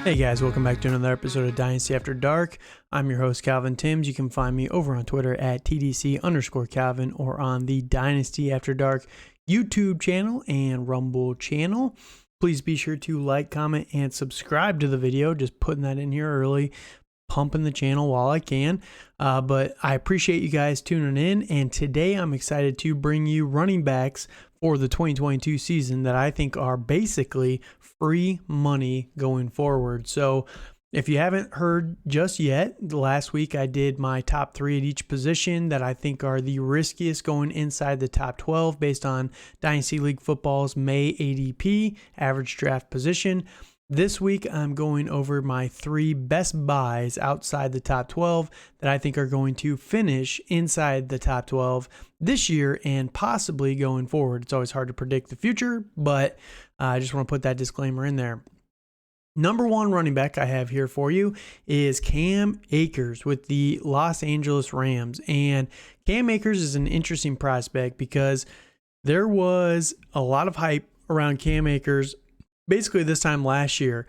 Hey guys, welcome back to another episode of Dynasty After Dark. I'm your host, Calvin Timms. You can find me over on Twitter at TDC_Calvin or on the Dynasty After Dark YouTube channel and Rumble channel. Please be sure to like, comment, and subscribe to the video. Just putting that in here early, pumping the channel while I can. But I appreciate you guys tuning in, and today I'm excited to bring you running backs for the 2022 season that I think are basically free money going forward. So if you haven't heard just yet, last week I did my top 3 at each position that I think are the riskiest going inside the top 12 based on Dynasty League Football's May ADP, average draft position. This week, I'm going over my 3 best buys outside the top 12 that I think are going to finish inside the top 12 this year and possibly going forward. It's always hard to predict the future, but I just want to put that disclaimer in there. Number 1 running back I have here for you is Cam Akers with the Los Angeles Rams. And Cam Akers is an interesting prospect because there was a lot of hype around Cam Akers basically this time last year.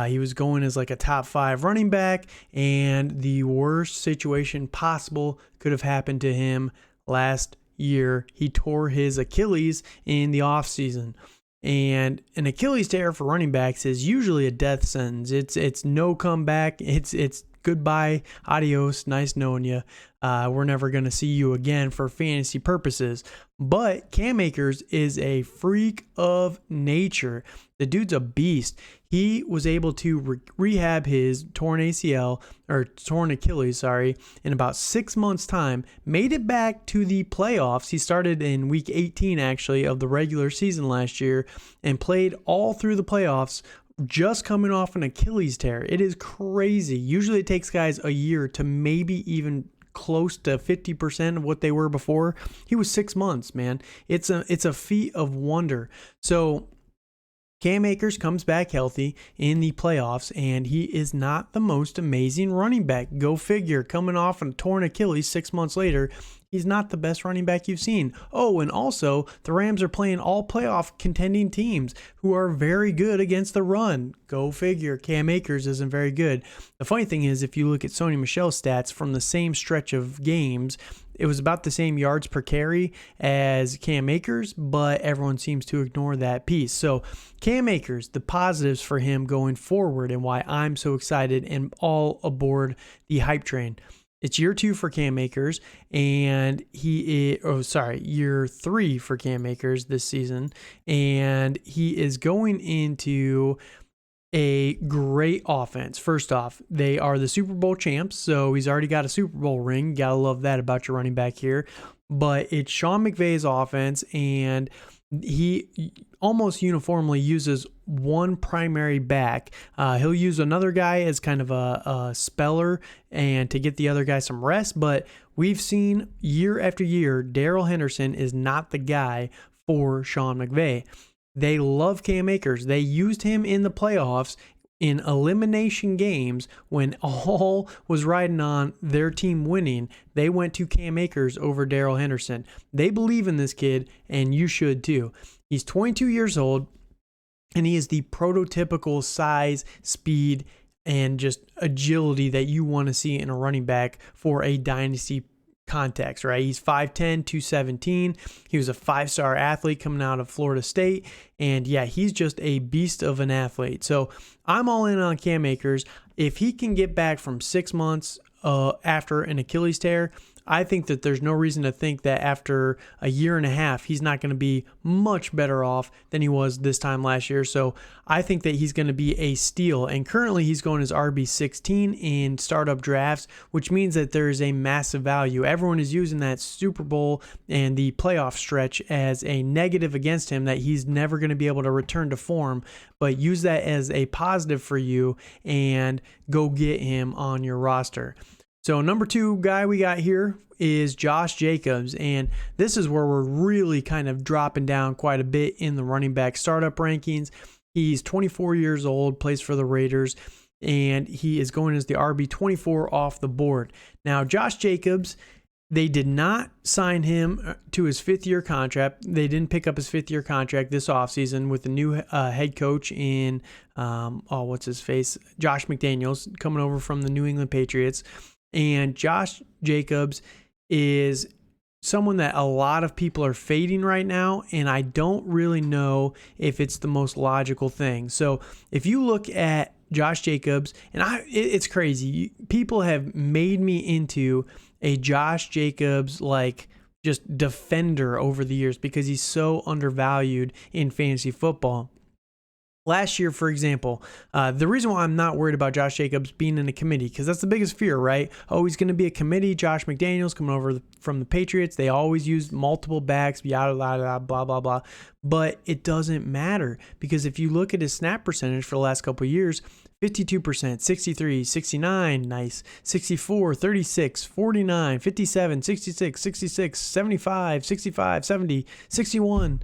He was going as like a top 5 running back, and the worst situation possible could have happened to him last year. He tore his Achilles in the offseason. And an Achilles tear for running backs is usually a death sentence. It's no comeback. It's goodbye, adios, nice knowing you. We're never going to see you again for fantasy purposes. But Cam Akers is a freak of nature. The dude's a beast. He was able to rehab his torn Achilles, in about 6 months' time, made it back to the playoffs. He started in week 18, actually, of the regular season last year and played all through the playoffs, just coming off an Achilles tear. It is crazy. Usually it takes guys a year to maybe even close to 50% of what they were before. He was 6 months, man. It's a feat of wonder. So Cam Akers comes back healthy in the playoffs, and he is not the most amazing running back. Go figure, coming off a torn Achilles 6 months later, he's not the best running back you've seen. Oh, and also, the Rams are playing all playoff contending teams who are very good against the run. Go figure, Cam Akers isn't very good. The funny thing is, if you look at Sony Michel's stats from the same stretch of games, it was about the same yards per carry as Cam Akers, but everyone seems to ignore that piece. So Cam Akers, the positives for him going forward and why I'm so excited and all aboard the hype train. It's year 2 for Cam Akers, and year 3 for Cam Akers this season, and he is going into a great offense. First off, they are the Super Bowl champs, so he's already got a Super Bowl ring. Gotta love that about your running back here. But it's Sean McVay's offense, and he almost uniformly uses one primary back. He'll use another guy as kind of a speller and to get the other guy some rest, but we've seen year after year, Darrell Henderson is not the guy for Sean McVay. They love Cam Akers. They used him in the playoffs in elimination games when all was riding on their team winning. They went to Cam Akers over Darrell Henderson. They believe in this kid, and you should too. He's 22 years old, and he is the prototypical size, speed, and just agility that you want to see in a running back for a dynasty context, right? He's 5'10", 217. He was a 5-star athlete coming out of Florida State. And yeah, he's just a beast of an athlete. So I'm all in on Cam Akers. If he can get back from 6 months after an Achilles tear, I think that there's no reason to think that after a year and a half, he's not going to be much better off than he was this time last year. So I think that he's going to be a steal. And currently he's going as RB16 in startup drafts, which means that there is a massive value. Everyone is using that Super Bowl and the playoff stretch as a negative against him, that he's never going to be able to return to form. But use that as a positive for you and go get him on your roster. So number 2 guy we got here is Josh Jacobs, and this is where we're really kind of dropping down quite a bit in the running back startup rankings. He's 24 years old, plays for the Raiders, and he is going as the RB24 off the board. Now, Josh Jacobs They did not sign him to his 5th-year contract. They didn't pick up his 5th-year contract this offseason with the new head coach in, what's his face? Josh McDaniels coming over from the New England Patriots. And Josh Jacobs is someone that a lot of people are fading right now, and I don't really know if it's the most logical thing. So if you look at Josh Jacobs, and it's crazy. People have made me into a Josh Jacobs just defender over the years because he's so undervalued in fantasy football. Last year, for example, the reason why I'm not worried about Josh Jacobs being in a committee, because that's the biggest fear, right? Oh, he's going to be a committee. Josh McDaniels coming over from the Patriots. They always use multiple backs, yada, yada, yada, blah, blah, blah. But it doesn't matter because if you look at his snap percentage for the last couple of years, 52%, 63, 69, nice, 64, 36, 49, 57, 66, 66, 75, 65, 70, 61.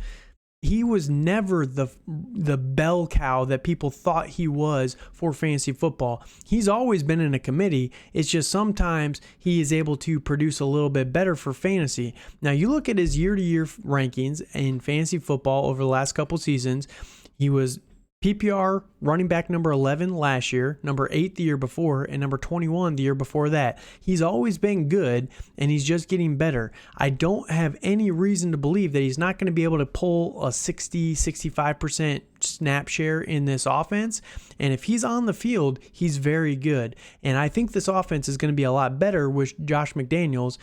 He was never the bell cow that people thought he was for fantasy football. He's always been in a committee. It's just sometimes he is able to produce a little bit better for fantasy. Now, you look at his year-to-year rankings in fantasy football over the last couple seasons. He was PPR running back number 11 last year, number 8 the year before, and number 21 the year before that. He's always been good, and he's just getting better. I don't have any reason to believe that he's not going to be able to pull a 60, 65% snap share in this offense. And if he's on the field, he's very good. And I think this offense is going to be a lot better with Josh McDaniels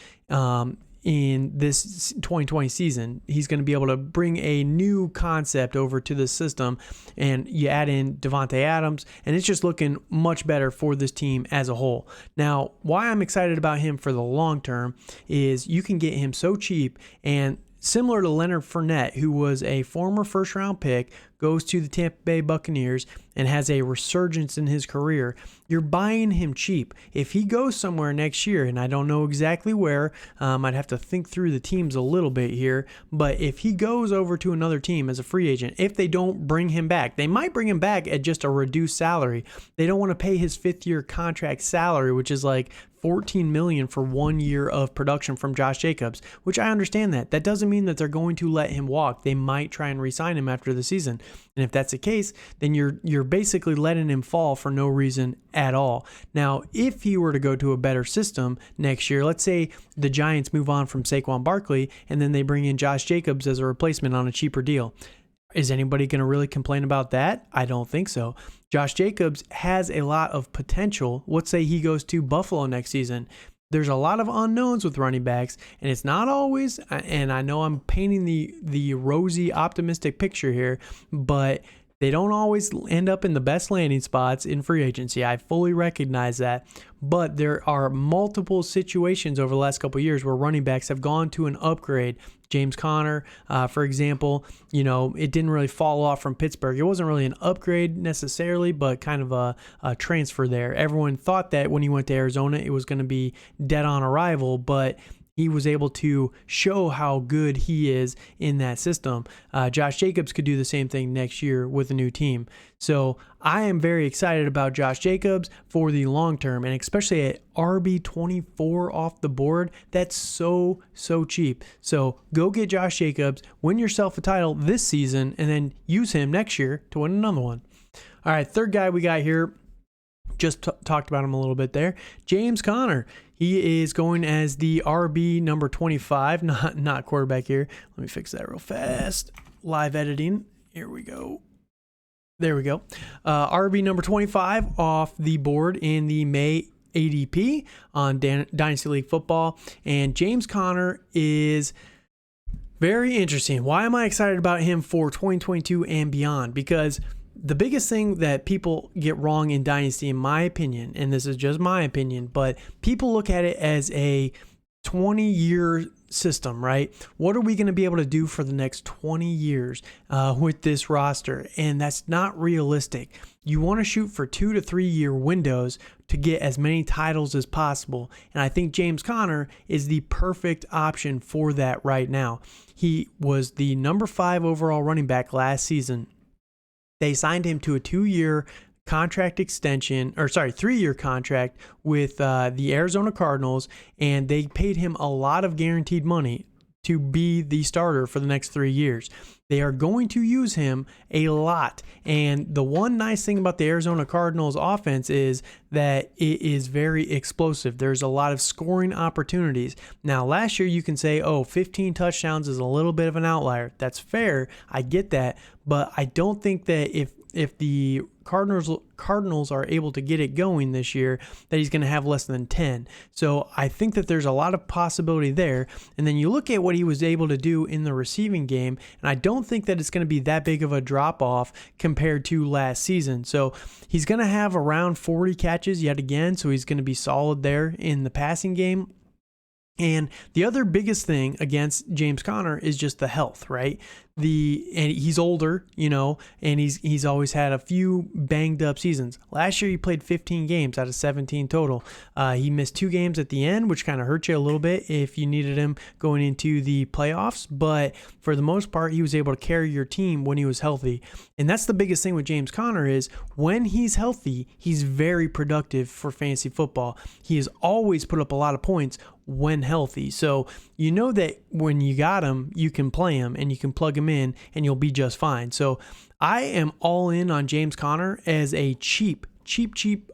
in this 2020 season. He's going to be able to bring a new concept over to the system, and you add in Devontae Adams, and it's just looking much better for this team as a whole. Now, why I'm excited about him for the long term is you can get him so cheap, and similar to Leonard Fournette, who was a former first-round pick, goes to the Tampa Bay Buccaneers and has a resurgence in his career. You're buying him cheap. If he goes somewhere next year, and I don't know exactly where, I'd have to think through the teams a little bit here, but if he goes over to another team as a free agent, if they don't bring him back, they might bring him back at just a reduced salary. They don't want to pay his 5th-year contract salary, which is like $14 million for 1 year of production from Josh Jacobs, which I understand that. That doesn't mean that they're going to let him walk. They might try and re-sign him after the season. And if that's the case, then you're basically letting him fall for no reason at all. Now, if he were to go to a better system next year, let's say the Giants move on from Saquon Barkley and then they bring in Josh Jacobs as a replacement on a cheaper deal. Is anybody going to really complain about that? I don't think so. Josh Jacobs has a lot of potential. Let's say he goes to Buffalo next season. There's a lot of unknowns with running backs, and it's not always, and I know I'm painting the rosy, optimistic picture here, but they don't always end up in the best landing spots in free agency. I fully recognize that, but there are multiple situations over the last couple of years where running backs have gone to an upgrade. James Conner, for example, it didn't really fall off from Pittsburgh. It wasn't really an upgrade necessarily, but kind of a transfer there. Everyone thought that when he went to Arizona, it was going to be dead on arrival, but he was able to show how good he is in that system. Josh Jacobs could do the same thing next year with a new team. So I am very excited about Josh Jacobs for the long term, and especially at RB24 off the board. That's so cheap. So go get Josh Jacobs, win yourself a title this season, and then use him next year to win another one. All right, third guy we got here. Just talked about him a little bit there. James Conner. He is going as the RB number 25, not quarterback here. Let me fix that real fast. Live editing. Here we go. There we go. RB number 25 off the board in the May ADP on Dynasty League Football. And James Conner is very interesting. Why am I excited about him for 2022 and beyond? Because the biggest thing that people get wrong in Dynasty, in my opinion, and this is just my opinion, but people look at it as a 20-year system, right? What are we going to be able to do for the next 20 years with this roster? And that's not realistic. You want to shoot for 2 to 3 year windows to get as many titles as possible. And I think James Conner is the perfect option for that right now. He was the number 5 overall running back last season. They signed him to a 2-year contract extension, or sorry, 3-year contract with the Arizona Cardinals, and they paid him a lot of guaranteed money to be the starter for the next 3 years. They are going to use him a lot. And the one nice thing about the Arizona Cardinals offense is that it is very explosive. There's a lot of scoring opportunities. Now, last year you can say, 15 touchdowns is a little bit of an outlier. That's fair. I get that. But I don't think that if the Cardinals are able to get it going this year, that he's going to have less than 10. So I think that there's a lot of possibility there. And then you look at what he was able to do in the receiving game, and I don't think that it's going to be that big of a drop off compared to last season. So he's going to have around 40 catches yet again, so he's going to be solid there in the passing game. And the other biggest thing against James Conner is just the health, right? And he's older, and he's always had a few banged up seasons. Last year he played 15 games out of 17 total. He missed 2 games at the end, which kind of hurt you a little bit if you needed him going into the playoffs. But for the most part, he was able to carry your team when he was healthy. And that's the biggest thing with James Conner is when he's healthy, he's very productive for fantasy football. He has always put up a lot of points when healthy. So you know that when you got him, you can play him and you can plug him in and you'll be just fine. So I am all in on James Conner as a cheap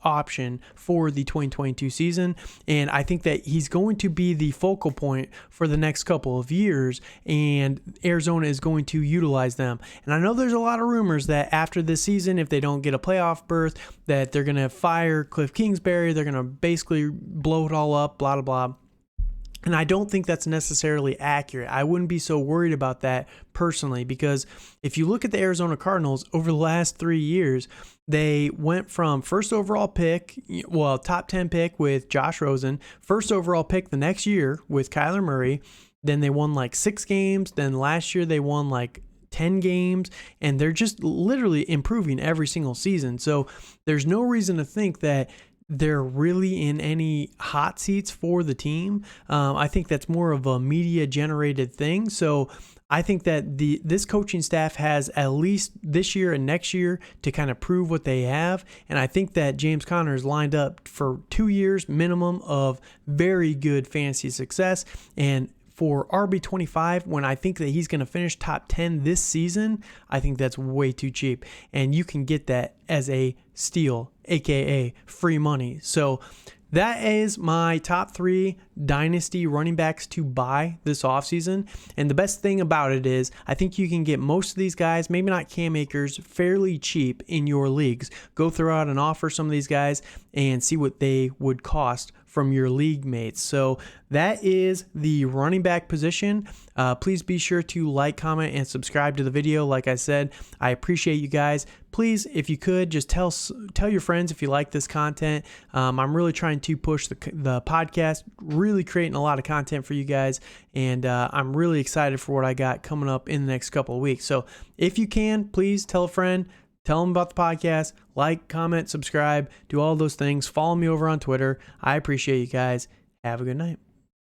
option for the 2022 season. And I think that he's going to be the focal point for the next couple of years, and Arizona is going to utilize them. And I know there's a lot of rumors that after this season, if they don't get a playoff berth, that they're going to fire Cliff Kingsbury. They're going to basically blow it all up, blah, blah, blah. And I don't think that's necessarily accurate. I wouldn't be so worried about that personally, because if you look at the Arizona Cardinals over the last 3 years, they went from first overall pick, top 10 pick with Josh Rosen, first overall pick the next year with Kyler Murray. Then they won like 6 games. Then last year they won like 10 games, and they're just literally improving every single season. So there's no reason to think that they're really in any hot seats for the team. I think that's more of a media generated thing. So I think that this coaching staff has at least this year and next year to kind of prove what they have. And I think that James Conner is lined up for 2 years minimum of very good fantasy success. And for RB25, when I think that he's going to finish top 10 this season, I think that's way too cheap. And you can get that as a steal, aka free money. So that is my top 3 Dynasty running backs to buy this offseason. And the best thing about it is I think you can get most of these guys, maybe not Cam Akers, fairly cheap in your leagues. Go throw out and offer some of these guys and see what they would cost from your league mates. So that is the running back position. Please be sure to like, comment, and subscribe to the video. Like I said, I appreciate you guys. Please, if you could, just tell your friends if you like this content. I'm really trying to push the podcast, really creating a lot of content for you guys, and I'm really excited for what I got coming up in the next couple of weeks. So if you can, please tell a friend. Tell them about the podcast, like, comment, subscribe, do all those things. Follow me over on Twitter. I appreciate you guys. Have a good night.